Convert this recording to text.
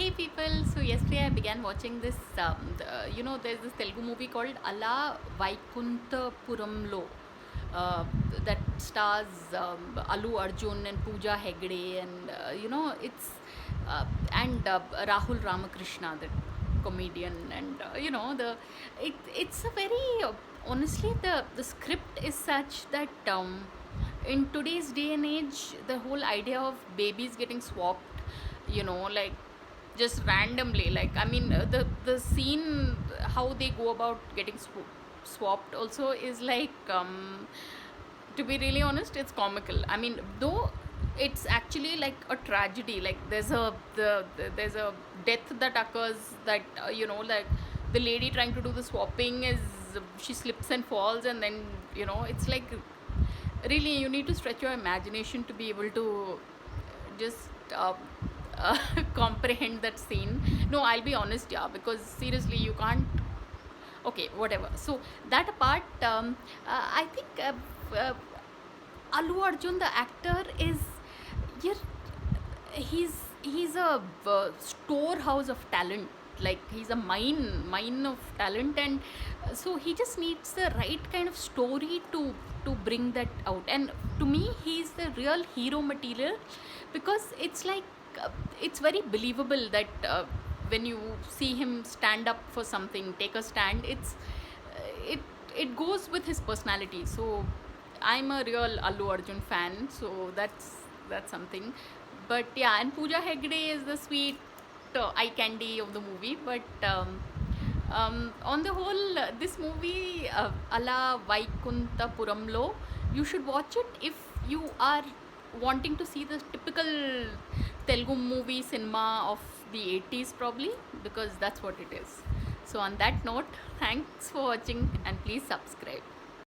Hey people, so yesterday I began watching this, there's this Telugu movie called Ala Vaikuntapuramlo that stars Alu Arjun and Pooja Hegde and Rahul Ramakrishna, the comedian, and it's a very honestly the script is such that in today's day and age the whole idea of babies getting swapped, like just randomly, like I mean the scene how they go about getting swapped also is like to be really honest, it's comical. I mean, though it's actually like a tragedy, like there's a death that occurs, that like the lady trying to do the swapping is, she slips and falls, and then it's like really you need to stretch your imagination to be able to just comprehend that scene. No, I'll be honest, yeah, because seriously you can't. Okay, whatever. So that apart, I think uh, Allu Arjun, the actor, is, yeah, he's a storehouse of talent. Like he's a mine of talent, and so he just needs the right kind of story to bring that out. And to me, he's the real hero material, because it's like it's very believable that when you see him stand up for something, take a stand, it it goes with his personality. So I'm a real Allu Arjun fan, so that's something. But yeah, and Pooja Hegde is the sweet eye candy of the movie. But on the whole, this movie, Ala Vaikuntapuramlo, you should watch it if you are wanting to see the typical Telugu movie cinema of the 80s, probably, because that's what it is. So, on that note, thanks for watching and please subscribe.